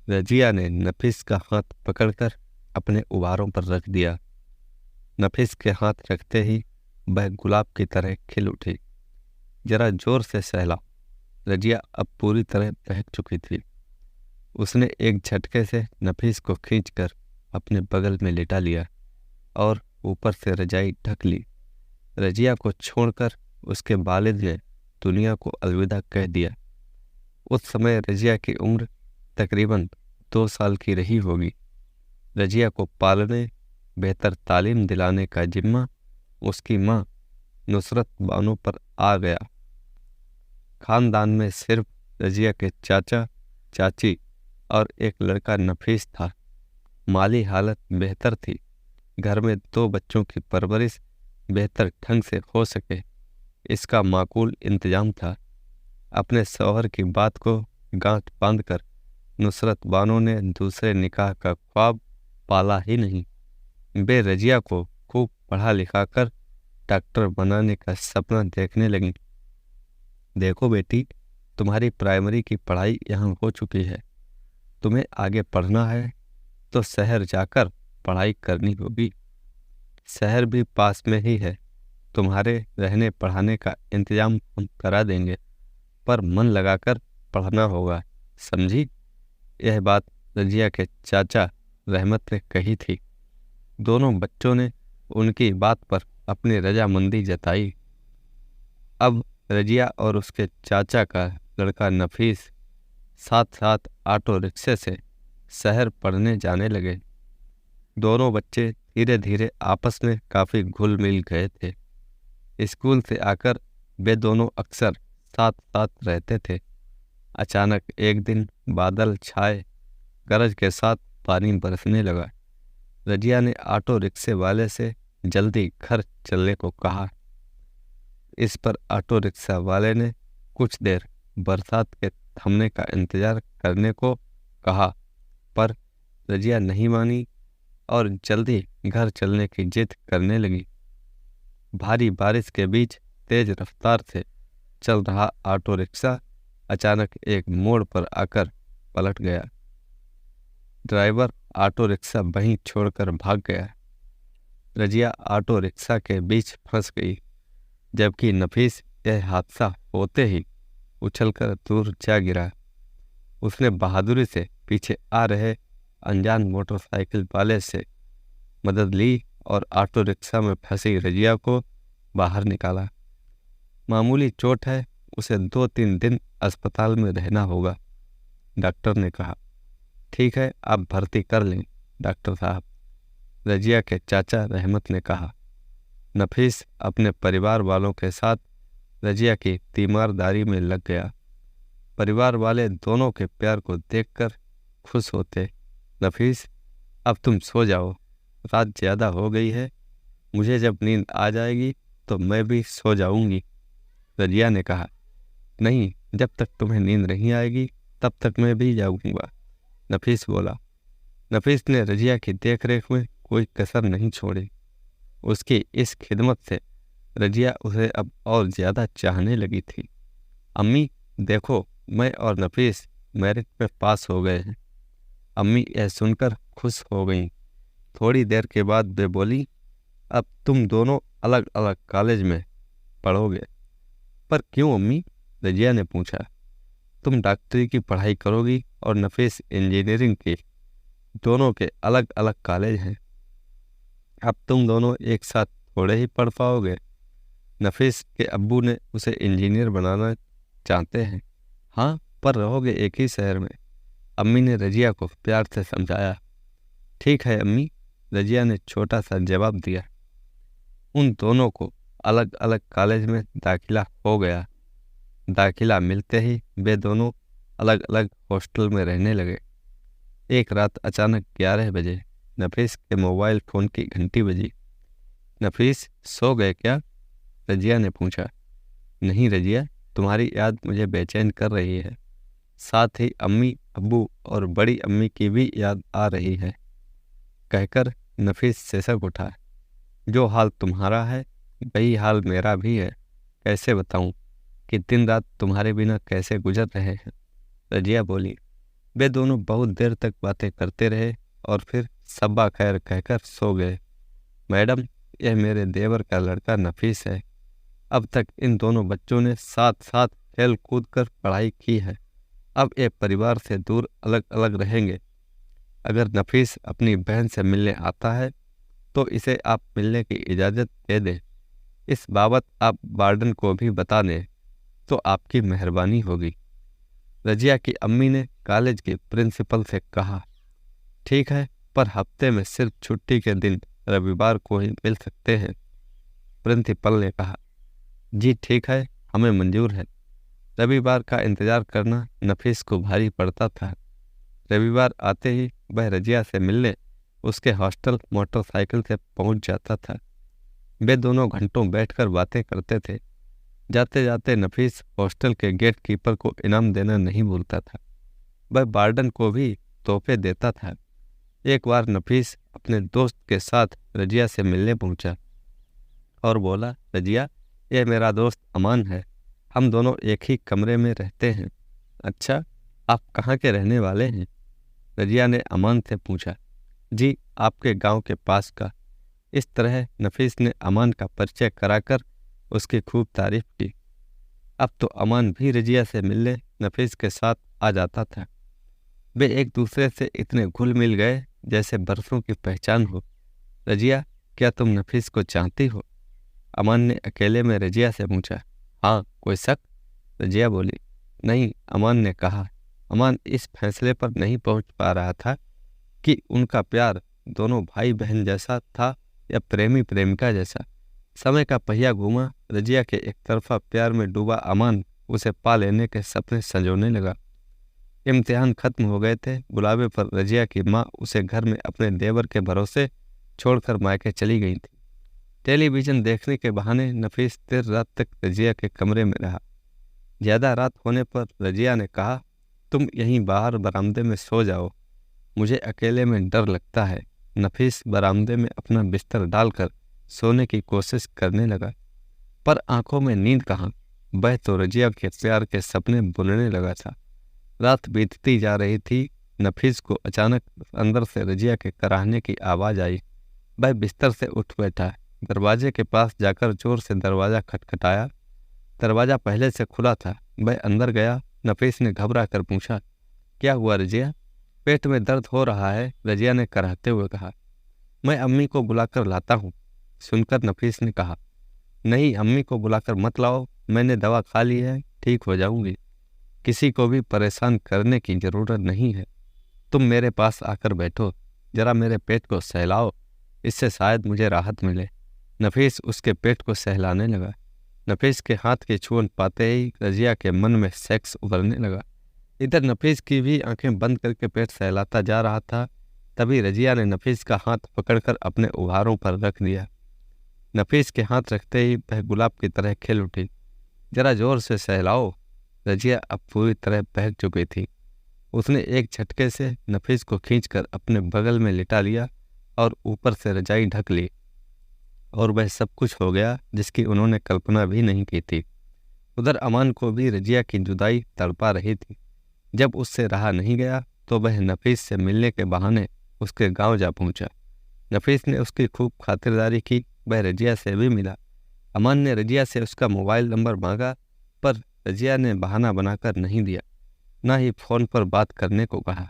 रजिया ने नफीस का हाथ पकड़कर अपने उबारों पर रख दिया। नफीस के हाथ रखते ही वह गुलाब की तरह खिल उठी। जरा जोर से सहला। रजिया अब पूरी तरह बहक चुकी थी। उसने एक झटके से नफीस को खींचकर अपने बगल में लिटा लिया और ऊपर से रजाई ढक ली। रजिया को छोड़कर उसके वालिद ने दुनिया को अलविदा कह दिया। उस समय रजिया की उम्र तकरीबन 2 साल की रही होगी। रजिया को पालने, बेहतर तालीम दिलाने का जिम्मा उसकी माँ नुसरत बानो पर आ गया। खानदान में सिर्फ रजिया के चाचा, चाची और एक लड़का नफीस था। माली हालत बेहतर थी। घर में 2 बच्चों की परवरिश बेहतर ढंग से हो सके, इसका माकूल इंतजाम था। अपने शौहर की बात को गांठ बांधकर नुसरत बानो ने दूसरे निकाह का ख्वाब पाला ही नहीं। वे रजिया को खूब पढ़ा लिखा कर डॉक्टर बनाने का सपना देखने लगी। देखो बेटी, तुम्हारी प्राइमरी की पढ़ाई यहाँ हो चुकी है। तुम्हें आगे पढ़ना है तो शहर जाकर पढ़ाई करनी होगी। शहर भी पास में ही है। तुम्हारे रहने पढ़ाने का इंतजाम हम करा देंगे, पर मन लगाकर पढ़ना होगा, समझी? यह बात रजिया के चाचा रहमत ने कही थी। दोनों बच्चों ने उनकी बात पर अपनी रजामंदी जताई। अब रजिया और उसके चाचा का लड़का नफीस साथ साथ ऑटो रिक्शे से शहर पढ़ने जाने लगे। दोनों बच्चे धीरे धीरे आपस में काफ़ी घुल मिल गए थे। स्कूल से आकर वे दोनों अक्सर साथ साथ रहते थे। अचानक एक दिन बादल छाए, गरज के साथ पानी बरसने लगा। रजिया ने ऑटो रिक्शे वाले से जल्दी घर चलने को कहा। इस पर ऑटो रिक्शा वाले ने कुछ देर बरसात के थमने का इंतजार करने को कहा, पर रजिया नहीं मानी और जल्दी घर चलने की जिद करने लगी। भारी बारिश के बीच तेज रफ्तार से चल रहा ऑटो रिक्शा अचानक एक मोड़ पर आकर पलट गया। ड्राइवर ऑटो रिक्शा वहीं छोड़कर भाग गया। रजिया ऑटो रिक्शा के बीच फंस गई, जबकि नफीस यह हादसा होते ही उछलकर दूर जा गिरा। उसने बहादुरी से पीछे आ रहे अनजान मोटरसाइकिल वाले से मदद ली और ऑटो रिक्शा में फंसी रजिया को बाहर निकाला। मामूली चोट है, उसे 2-3 दिन अस्पताल में रहना होगा, डॉक्टर ने कहा। ठीक है, आप भर्ती कर लें डॉक्टर साहब, रजिया के चाचा रहमत ने कहा। नफीस अपने परिवार वालों के साथ रजिया की तीमारदारी में लग गया। परिवार वाले दोनों के प्यार को देखकर खुश होते। नफीस, अब तुम सो जाओ, रात ज़्यादा हो गई है। मुझे जब नींद आ जाएगी तो मैं भी सो जाऊंगी, रजिया ने कहा। नहीं, जब तक तुम्हें नींद नहीं आएगी तब तक मैं भी जाऊंगा, नफीस बोला। नफीस ने रजिया की देखरेख में कोई कसर नहीं छोड़ी। उसकी इस खिदमत से रजिया उसे अब और ज़्यादा चाहने लगी थी। अम्मी देखो, मैं और नफीस मेरिट में पास हो गए हैं। अम्मी यह सुनकर खुश हो गईं। थोड़ी देर के बाद वे बोली, अब तुम दोनों अलग अलग कॉलेज में पढ़ोगे। पर क्यों अम्मी? रजिया ने पूछा। तुम डॉक्टरी की पढ़ाई करोगी और नफीस इंजीनियरिंग की। दोनों के अलग अलग कॉलेज हैं। अब तुम दोनों एक साथ थोड़े ही पढ़ पाओगे। नफीस के अब्बू ने उसे इंजीनियर बनाना चाहते हैं। हाँ, पर रहोगे एक ही शहर में, अम्मी ने रजिया को प्यार से समझाया। ठीक है अम्मी, रजिया ने छोटा सा जवाब दिया। उन दोनों को अलग अलग कॉलेज में दाखिला हो गया। दाखिला मिलते ही वे दोनों अलग अलग हॉस्टल में रहने लगे। एक रात अचानक 11 बजे नफीस के मोबाइल फ़ोन की घंटी बजी। नफीस, सो गए क्या? रजिया ने पूछा। नहीं रजिया, तुम्हारी याद मुझे बेचैन कर रही है। साथ ही अम्मी, अब्बू और बड़ी अम्मी की भी याद आ रही है, कहकर नफीस सिसक उठा। जो हाल तुम्हारा है वही हाल मेरा भी है। कैसे बताऊं कि दिन रात तुम्हारे बिना कैसे गुजर रहे हैं, रजिया बोली। वे दोनों बहुत देर तक बातें करते रहे और फिर सब्बा खैर कहकर सो गए। मैडम, यह मेरे देवर का लड़का नफीस है। अब तक इन दोनों बच्चों ने साथ साथ खेल कूद कर पढ़ाई की है। अब ये परिवार से दूर अलग अलग रहेंगे। अगर नफीस अपनी बहन से मिलने आता है तो इसे आप मिलने की इजाज़त दे दें। इस बाबत आप वार्डन को भी बता दें तो आपकी मेहरबानी होगी। रजिया की अम्मी ने कॉलेज के प्रिंसिपल से कहा। ठीक है, पर हफ्ते में सिर्फ छुट्टी के दिन रविवार को ही मिल सकते हैं। प्रिंसिपल ने कहा। जी ठीक है, हमें मंजूर है। रविवार का इंतजार करना नफीस को भारी पड़ता था। रविवार आते ही वह रजिया से मिलने उसके हॉस्टल मोटरसाइकिल से पहुंच जाता था। वे दोनों घंटों बैठकर बातें करते थे। जाते जाते नफीस हॉस्टल के गेट कीपर को इनाम देना नहीं भूलता था। वह वार्डन को भी तोहफे देता था। एक बार नफीस अपने दोस्त के साथ रजिया से मिलने पहुंचा और बोला, रजिया, यह मेरा दोस्त अमान है। हम दोनों एक ही कमरे में रहते हैं। अच्छा, आप कहाँ के रहने वाले हैं? रजिया ने अमान से पूछा। जी, आपके गांव के पास का। इस तरह नफीस ने अमान का परिचय कराकर उसकी खूब तारीफ की। अब तो अमान भी रजिया से मिलने नफीस के साथ आ जाता था। वे एक दूसरे से इतने घुल मिल गए जैसे बरसों की पहचान हो। रजिया, क्या तुम नफीस को चाहती हो? अमान ने अकेले में रजिया से पूछा। हाँ, कोई शक? रजिया बोली। नहीं, अमान ने कहा। अमान इस फैसले पर नहीं पहुंच पा रहा था कि उनका प्यार दोनों भाई बहन जैसा था या प्रेमी प्रेमिका जैसा। समय का पहिया घूमा। रजिया के एक तरफा प्यार में डूबा अमान उसे पा लेने के सपने संजोने लगा। इम्तिहान खत्म हो गए थे। बुलावे पर रजिया की माँ उसे घर में अपने देवर के भरोसे छोड़कर मायके चली गई थी। टेलीविज़न देखने के बहाने नफीस देर रात तक रजिया के कमरे में रहा। ज़्यादा रात होने पर रजिया ने कहा, तुम यहीं बाहर बरामदे में सो जाओ, मुझे अकेले में डर लगता है। नफीस बरामदे में अपना बिस्तर डालकर सोने की कोशिश करने लगा, पर आंखों में नींद कहाँ। वह तो रजिया के प्यार के सपने बुनने लगा था। रात बीतती जा रही थी। नफीस को अचानक अंदर से रजिया के कराहने की आवाज़ आई। वह बिस्तर से उठ बैठा। दरवाजे के पास जाकर जोर से दरवाज़ा खटखटाया। दरवाज़ा पहले से खुला था। वह अंदर गया। नफीस ने घबरा कर पूछा, क्या हुआ रजिया? पेट में दर्द हो रहा है, रजिया ने कराहते हुए कहा। मैं अम्मी को बुलाकर लाता हूँ, सुनकर नफीस ने कहा। नहीं, अम्मी को बुलाकर मत लाओ, मैंने दवा खा ली है, ठीक हो जाऊंगी। किसी को भी परेशान करने की ज़रूरत नहीं है। तुम मेरे पास आकर बैठो, जरा मेरे पेट को सहलाओ, इससे शायद मुझे राहत मिले। नफीस उसके पेट को सहलाने लगा। नफीस के हाथ की छुअन पाते ही रजिया के मन में सेक्स उभरने लगा। इधर नफीस की भी आंखें बंद करके पेट सहलाता जा रहा था। तभी रजिया ने नफीस का हाथ पकड़कर अपने उभारों पर रख दिया। नफीस के हाथ रखते ही वह गुलाब की तरह खिल उठी। जरा जोर से सहलाओ। रजिया अब पूरी तरह बहक चुकी थी। उसने एक झटके से नफीस को खींचकर अपने बगल में लिटा लिया और ऊपर से रजाई ढक ली, और वह सब कुछ हो गया जिसकी उन्होंने कल्पना भी नहीं की थी। उधर अमान को भी रजिया की जुदाई तड़पा रही थी। जब उससे रहा नहीं गया तो वह नफीस से मिलने के बहाने उसके गांव जा पहुंचा। नफीस ने उसकी खूब खातिरदारी की। वह रजिया से भी मिला। अमान ने रजिया से उसका मोबाइल नंबर मांगा, पर रजिया ने बहाना बनाकर नहीं दिया, ना ही फ़ोन पर बात करने को कहा।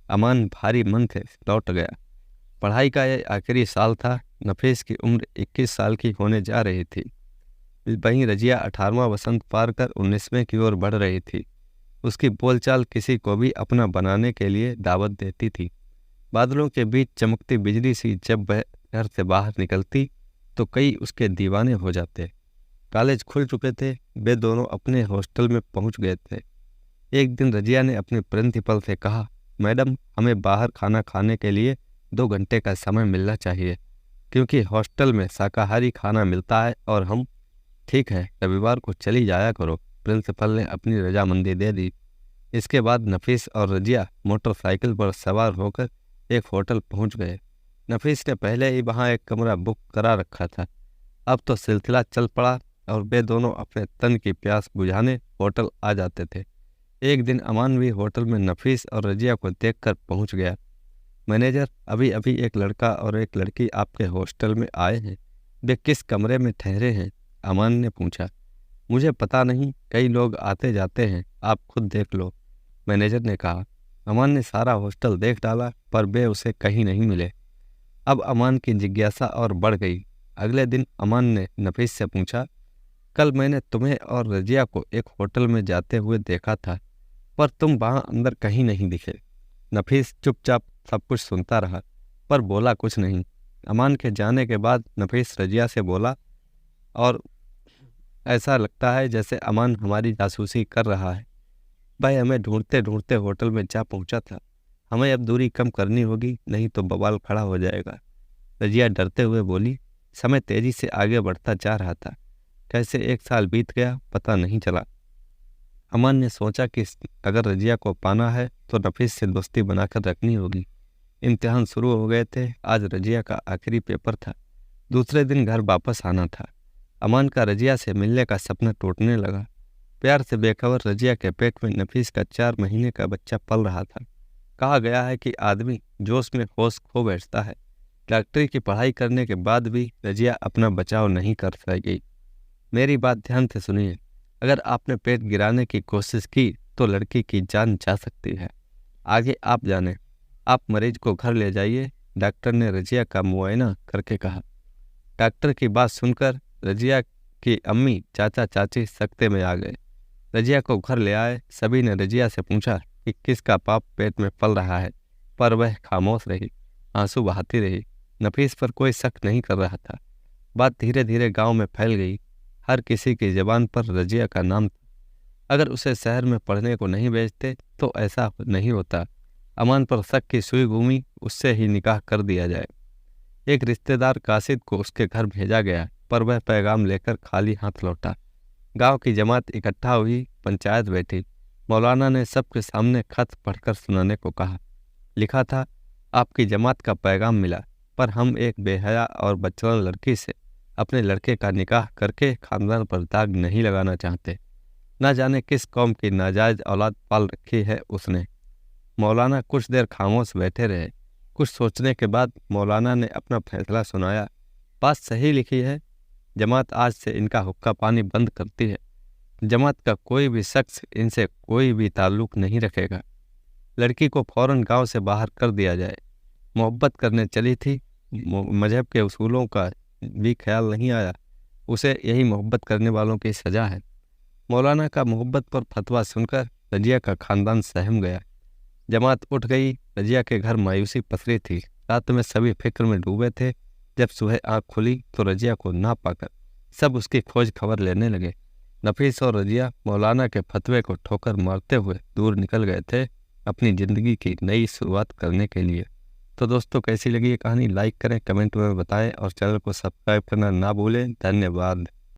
अमान भारी मन से लौट गया। पढ़ाई का यह आखिरी साल था। नफीस की उम्र 21 साल की होने जा रही थी। वहीं रजिया 18वां वसंत पार कर 19वें की ओर बढ़ रही थी। उसकी बोलचाल किसी को भी अपना बनाने के लिए दावत देती थी। बादलों के बीच चमकती बिजली सी जब वह घर से बाहर निकलती तो कई उसके दीवाने हो जाते। कॉलेज खुल चुके थे। वे दोनों अपने हॉस्टल में पहुंच गए थे। एक दिन रजिया ने अपने प्रिंसिपल से कहा, मैडम, हमें बाहर खाना खाने के लिए 2 घंटे का समय मिलना चाहिए, क्योंकि हॉस्टल में शाकाहारी खाना मिलता है और हम। ठीक है, रविवार को चली जाया करो। प्रिंसिपल ने अपनी रजामंदी दे दी। इसके बाद नफीस और रजिया मोटरसाइकिल पर सवार होकर एक होटल पहुंच गए। नफीस ने पहले ही वहां एक कमरा बुक करा रखा था। अब तो सिलसिला चल पड़ा और वे दोनों अपने तन की प्यास बुझाने होटल आ जाते थे। एक दिन अमान भी होटल में नफीस और रजिया को देखकर पहुंच गया। मैनेजर, अभी अभी एक लड़का और एक लड़की आपके हॉस्टल में आए हैं। वे किस कमरे में ठहरे हैं? अमान ने पूछा। मुझे पता नहीं, कई लोग आते जाते हैं, आप खुद देख लो, मैनेजर ने कहा। अमान ने सारा हॉस्टल देख डाला पर वे उसे कहीं नहीं मिले। अब अमान की जिज्ञासा और बढ़ गई। अगले दिन अमान ने नफीस से पूछा, कल मैंने तुम्हें और रजिया को एक होटल में जाते हुए देखा था, पर तुम वहां अंदर कहीं नहीं दिखे। नफीस चुपचाप सब कुछ सुनता रहा पर बोला कुछ नहीं। अमान के जाने के बाद नफीस रजिया से बोला, और ऐसा लगता है जैसे अमान हमारी जासूसी कर रहा है। भाई, हमें ढूंढते ढूंढते होटल में जा पहुंचा था। हमें अब दूरी कम करनी होगी, नहीं तो बवाल खड़ा हो जाएगा। रजिया डरते हुए बोली। समय तेजी से आगे बढ़ता जा रहा था। कैसे 1 साल बीत गया पता नहीं चला। अमान ने सोचा कि अगर रजिया को पाना है तो नफीस से दोस्ती बनाकर रखनी होगी। इम्तिहान शुरू हो गए थे। आज रजिया का आखिरी पेपर था। दूसरे दिन घर वापस आना था। अमान का रजिया से मिलने का सपना टूटने लगा। प्यार से बेखबर रजिया के पेट में नफीस का 4 महीने का बच्चा पल रहा था। कहा गया है कि आदमी जोश में होश खो बैठता है। डॉक्टरी की पढ़ाई करने के बाद भी रजिया अपना बचाव नहीं कर सकी। मेरी बात ध्यान से सुनिए। अगर आपने पेट गिराने की कोशिश की तो लड़की की जान जा सकती है। आगे आप जाने। आप मरीज को घर ले जाइए, डॉक्टर ने रजिया का मुआयना करके कहा। डॉक्टर की बात सुनकर रजिया की अम्मी चाचा चाची सकते में आ गए। रजिया को घर ले आए। सभी ने रजिया से पूछा कि किसका पाप पेट में पल रहा है, पर वह खामोश रही, आंसू बहाती रही। नफीस पर कोई शक नहीं कर रहा था। बात धीरे धीरे गांव में फैल गई। हर किसी की जबान पर रजिया का नाम था। अगर उसे शहर में पढ़ने को नहीं भेजते तो ऐसा नहीं होता। अमान पर शक की सुई घूमी, उससे ही निकाह कर दिया जाए। एक रिश्तेदार कासिद को उसके घर भेजा गया, पर वह पैगाम लेकर खाली हाथ लौटा। गांव की जमात इकट्ठा हुई, पंचायत बैठी। मौलाना ने सबके सामने खत पढ़कर सुनाने को कहा। लिखा था, आपकी जमात का पैगाम मिला, पर हम एक बेहया और बचपन लड़की से अपने लड़के का निकाह करके खानदान पर दाग नहीं लगाना चाहते। न जाने किस कौम की नाजायज औलाद पाल रखी है उसने। मौलाना कुछ देर खामोश बैठे रहे। कुछ सोचने के बाद मौलाना ने अपना फैसला सुनाया। बात सही लिखी है। जमात आज से इनका हुक्का पानी बंद करती है। जमात का कोई भी शख्स इनसे कोई भी ताल्लुक नहीं रखेगा। लड़की को फौरन गांव से बाहर कर दिया जाए। मोहब्बत करने चली थी, मजहब के उसूलों का भी ख्याल नहीं आया। उसे यही मोहब्बत करने वालों की सजा है। मौलाना का मोहब्बत पर फतवा सुनकर रजिया का खानदान सहम गया। जमात उठ गई। रजिया के घर मायूसी पसरी थी। रात में सभी फिक्र में डूबे थे। जब सुबह आँख खुली तो रजिया को ना पाकर सब उसकी खोज खबर लेने लगे। नफीस और रजिया मौलाना के फतवे को ठोकर मारते हुए दूर निकल गए थे, अपनी ज़िंदगी की नई शुरुआत करने के लिए। तो दोस्तों, कैसी लगी ये कहानी? लाइक करें, कमेंट में बताएं और चैनल को सब्सक्राइब करना ना भूलें। धन्यवाद।